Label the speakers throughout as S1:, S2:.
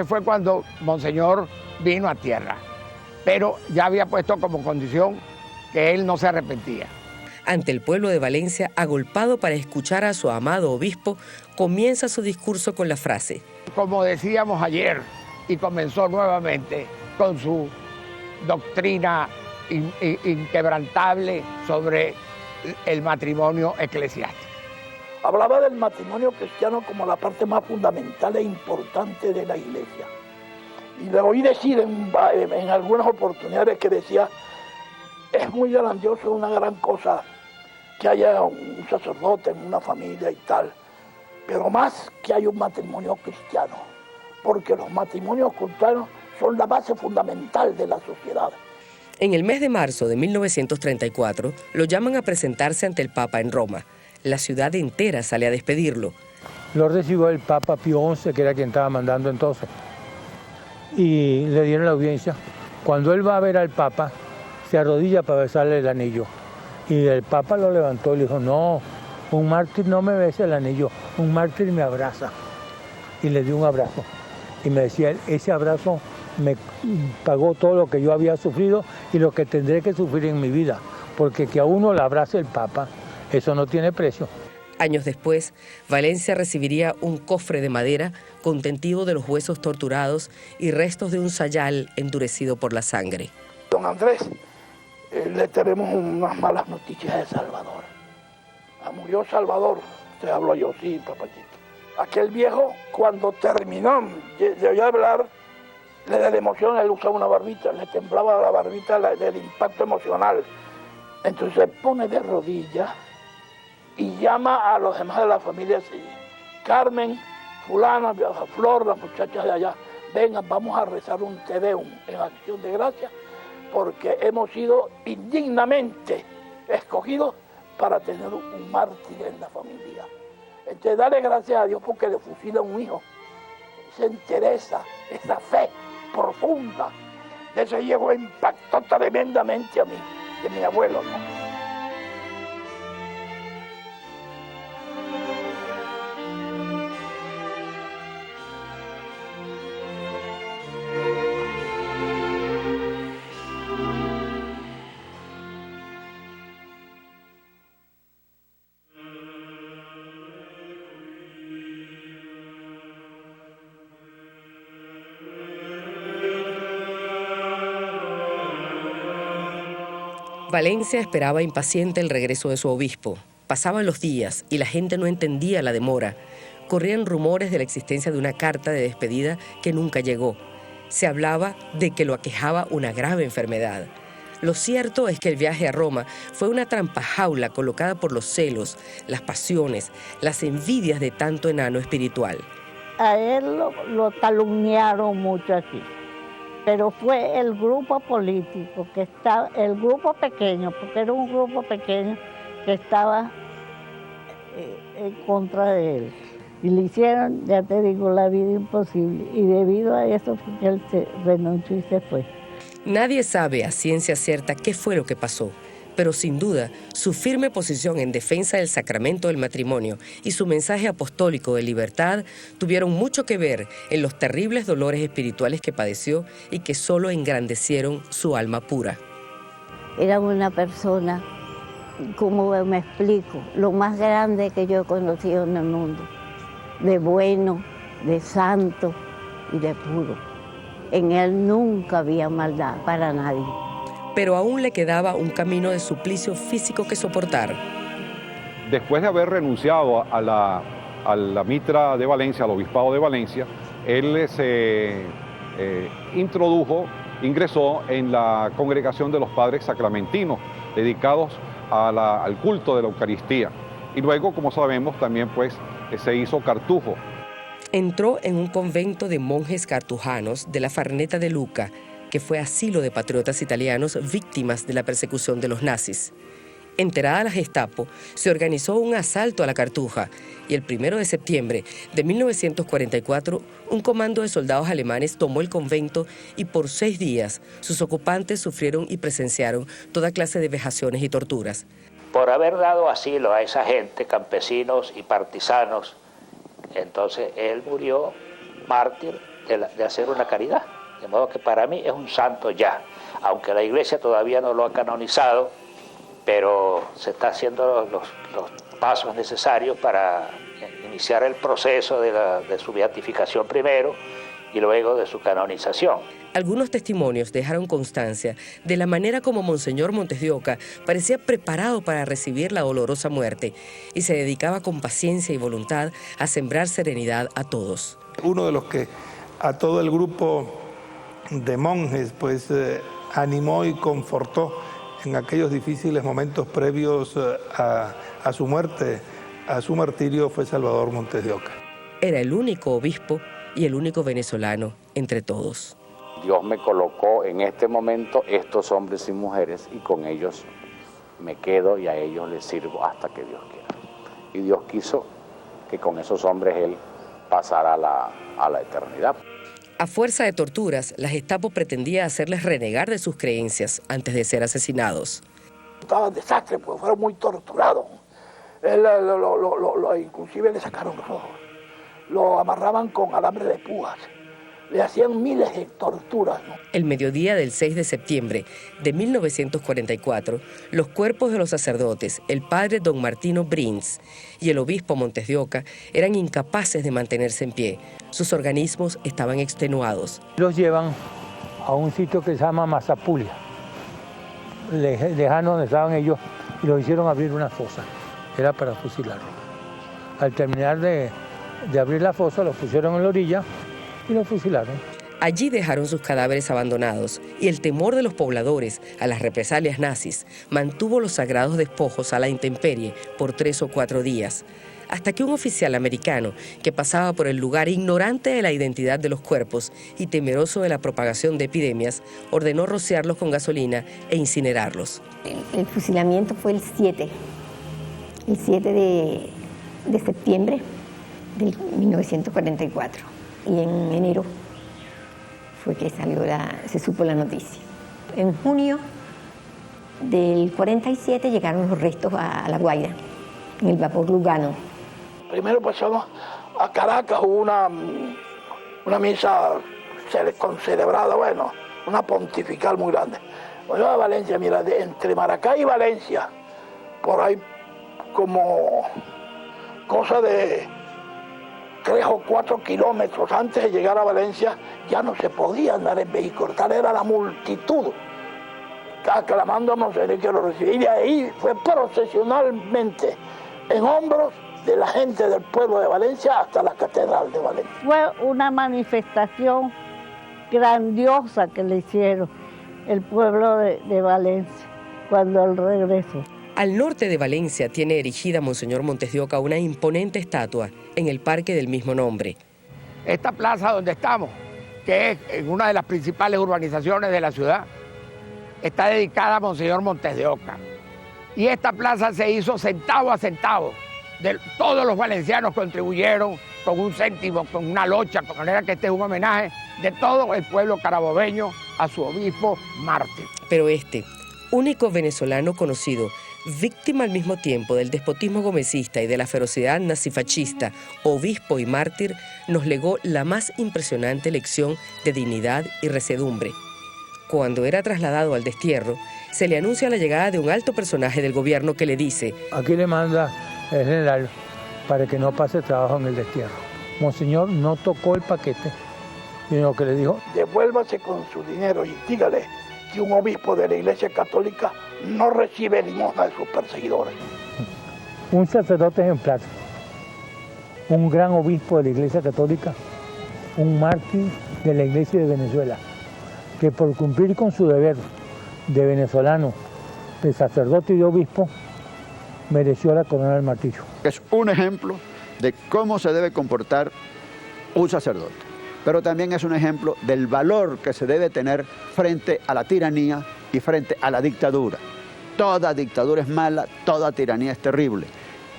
S1: Fue cuando Monseñor vino a tierra, pero ya había puesto como condición que él no se arrepentía.
S2: Ante el pueblo de Valencia, agolpado para escuchar a su amado obispo, comienza su discurso con la frase:
S1: como decíamos ayer, y comenzó nuevamente con su doctrina inquebrantable sobre el matrimonio eclesiástico.
S3: Hablaba del matrimonio cristiano como la parte más fundamental e importante de la iglesia. Y le oí decir en algunas oportunidades que decía, es muy grandioso, una gran cosa que haya un sacerdote en una familia y tal, pero más que haya un matrimonio cristiano, porque los matrimonios cristianos son la base fundamental de la sociedad.
S2: En el mes de marzo de 1934, lo llaman a presentarse ante el Papa en Roma. La ciudad entera sale a despedirlo.
S4: Lo recibió el Papa Pío XI, que era quien estaba mandando entonces, y le dieron la audiencia. Cuando él va a ver al Papa, se arrodilla para besarle el anillo. Y el Papa lo levantó y le dijo, no, un mártir no me besa el anillo, un mártir me abraza. Y le dio un abrazo. Y me decía, ese abrazo me pagó todo lo que yo había sufrido y lo que tendré que sufrir en mi vida. Porque que a uno le abrace el Papa, eso no tiene precio.
S2: Años después, Valencia recibiría un cofre de madera contenido de los huesos torturados y restos de un sayal endurecido por la sangre.
S3: Don Andrés, le tenemos unas malas noticias de Salvador. Murió Salvador, te hablo yo, sí, papachito. Aquel viejo, cuando terminó de hablar, le da la emoción, él usaba una barbita, le temblaba la barbita del impacto emocional. Entonces se pone de rodillas y llama a los demás de la familia así, Carmen, fulana, Flor, las muchachas de allá, vengan, vamos a rezar un Te Deum en acción de gracias, porque hemos sido indignamente escogidos para tener un mártir en la familia. Entonces, dale gracias a Dios porque le fusila un hijo. Esa entereza, esa fe profunda de ese viejo impactó tremendamente a mí, de mi abuelo, ¿no?
S2: Valencia esperaba impaciente el regreso de su obispo. Pasaban los días y la gente no entendía la demora. Corrían rumores de la existencia de una carta de despedida que nunca llegó. Se hablaba de que lo aquejaba una grave enfermedad. Lo cierto es que el viaje a Roma fue una trampajaula colocada por los celos, las pasiones, las envidias de tanto enano espiritual.
S5: A él lo calumniaron mucho aquí. Pero fue el grupo político que estaba, el grupo pequeño, porque era un grupo pequeño que estaba en contra de él. Y le hicieron, ya te digo, la vida imposible. Y debido a eso fue que él se renunció y se fue.
S2: Nadie sabe a ciencia cierta qué fue lo que pasó, pero sin duda su firme posición en defensa del sacramento del matrimonio y su mensaje apostólico de libertad tuvieron mucho que ver en los terribles dolores espirituales que padeció y que solo engrandecieron su alma pura.
S5: Era una persona, como me explico, lo más grande que yo he conocido en el mundo, de bueno, de santo y de puro. En él nunca había maldad para nadie.
S2: Pero aún le quedaba un camino de suplicio físico que soportar.
S6: Después de haber renunciado a la mitra de Valencia, al obispado de Valencia, él se ingresó en la congregación de los padres sacramentinos, dedicados al culto de la Eucaristía. Y luego, como sabemos, también pues se hizo cartujo.
S2: Entró en un convento de monjes cartujanos de la Farneta de Lucca, que fue asilo de patriotas italianos víctimas de la persecución de los nazis. Enterada la Gestapo, se organizó un asalto a la Cartuja y el 1 de septiembre de 1944 un comando de soldados alemanes tomó el convento y por 6 días sus ocupantes sufrieron y presenciaron toda clase de vejaciones y torturas.
S7: Por haber dado asilo a esa gente, campesinos y partisanos, entonces él murió mártir de hacer una caridad. De modo que para mí es un santo ya, aunque la Iglesia todavía no lo ha canonizado, pero se está haciendo los pasos necesarios para iniciar el proceso de su beatificación primero y luego de su canonización.
S2: Algunos testimonios dejaron constancia de la manera como Monseñor Montes de Oca parecía preparado para recibir la dolorosa muerte y se dedicaba con paciencia y voluntad a sembrar serenidad a todos.
S8: Uno de los que a todo el grupo de monjes pues animó y confortó en aquellos difíciles momentos previos a su muerte, a su martirio, fue Salvador Montes de Oca.
S2: Era el único obispo y el único venezolano entre todos.
S9: Dios me colocó en este momento estos hombres y mujeres y con ellos me quedo y a ellos les sirvo hasta que Dios quiera. Y Dios quiso que con esos hombres Él pasara a la eternidad.
S2: A fuerza de torturas, la Gestapo pretendía hacerles renegar de sus creencias antes de ser asesinados.
S3: Estaba un desastre, pues fueron muy torturados. Inclusive le sacaron los ojos. Lo amarraban con alambre de púas. Le hacían miles de torturas, ¿no?
S2: El mediodía del 6 de septiembre de 1944, los cuerpos de los sacerdotes, el padre don Martino Brins y el obispo Montes de Oca, eran incapaces de mantenerse en pie. Sus organismos estaban extenuados.
S4: Los llevan a un sitio que se llama Mazapulia, lejano donde estaban ellos, y los hicieron abrir una fosa. Era para fusilarlos. Al terminar de abrir la fosa, los pusieron en la orilla y los fusilaron.
S2: Allí dejaron sus cadáveres abandonados y el temor de los pobladores a las represalias nazis mantuvo los sagrados despojos a la intemperie por 3 o 4 días, hasta que un oficial americano que pasaba por el lugar ignorante de la identidad de los cuerpos y temeroso de la propagación de epidemias, ordenó rociarlos con gasolina e incinerarlos.
S10: El fusilamiento fue el 7 de septiembre del 1944. Y en enero fue que se supo la noticia. En junio del 47 llegaron los restos a La Guaira, en el vapor Lugano.
S3: Primero pasamos a Caracas, hubo una misa concelebrada, bueno, una pontifical muy grande. Bueno, a Valencia, mira, entre Maracay y Valencia, por ahí como cosa de 3 o 4 kilómetros antes de llegar a Valencia, ya no se podía andar en vehículo, tal era la multitud aclamando a Monseñor que lo recibía. Y de ahí fue procesionalmente en hombros de la gente del pueblo de Valencia hasta la Catedral de Valencia.
S5: Fue una manifestación grandiosa que le hicieron el pueblo de Valencia cuando él regresó.
S2: Al norte de Valencia tiene erigida Monseñor Montes de Oca una imponente estatua en el parque del mismo nombre.
S1: Esta plaza donde estamos, que es en una de las principales urbanizaciones de la ciudad, está dedicada a Monseñor Montes de Oca. Y esta plaza se hizo centavo a centavo. Todos los valencianos contribuyeron con 1 céntimo, con una locha, de manera que este es un homenaje de todo el pueblo carabobeño a su obispo mártir.
S2: Pero este, único venezolano conocido, víctima al mismo tiempo del despotismo gomecista y de la ferocidad nazifascista, obispo y mártir, nos legó la más impresionante lección de dignidad y recedumbre. Cuando era trasladado al destierro, se le anuncia la llegada de un alto personaje del gobierno que le dice:
S4: aquí le manda el general para que no pase trabajo en el destierro. Monseñor no tocó el paquete, sino que le dijo:
S3: devuélvase con su dinero y dígale que un obispo de la Iglesia Católica no recibe limosna de sus perseguidores.
S4: Un sacerdote ejemplar, un gran obispo de la Iglesia Católica, un mártir de la Iglesia de Venezuela, que por cumplir con su deber de venezolano, de sacerdote y de obispo, mereció la corona del martirio.
S11: Es un ejemplo de cómo se debe comportar un sacerdote, pero también es un ejemplo del valor que se debe tener frente a la tiranía y frente a la dictadura. Toda dictadura es mala, toda tiranía es terrible.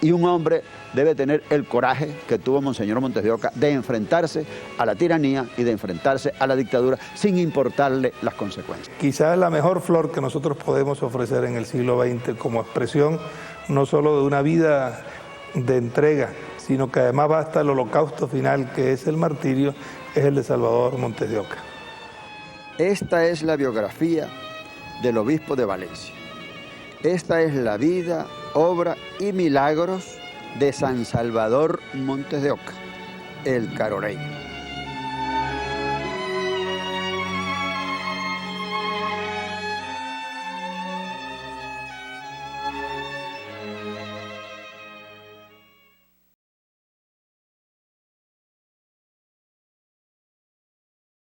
S11: Y un hombre debe tener el coraje que tuvo Monseñor Montes de Oca de enfrentarse a la tiranía y de enfrentarse a la dictadura sin importarle las consecuencias.
S8: Quizás la mejor flor que nosotros podemos ofrecer en el siglo XX como expresión no solo de una vida de entrega, sino que además va hasta el holocausto final, que es el martirio, es el de Salvador Montes de Oca.
S11: Esta es la biografía del obispo de Valencia. Esta es la vida, obra y milagros de San Salvador Montes de Oca, el caroreño.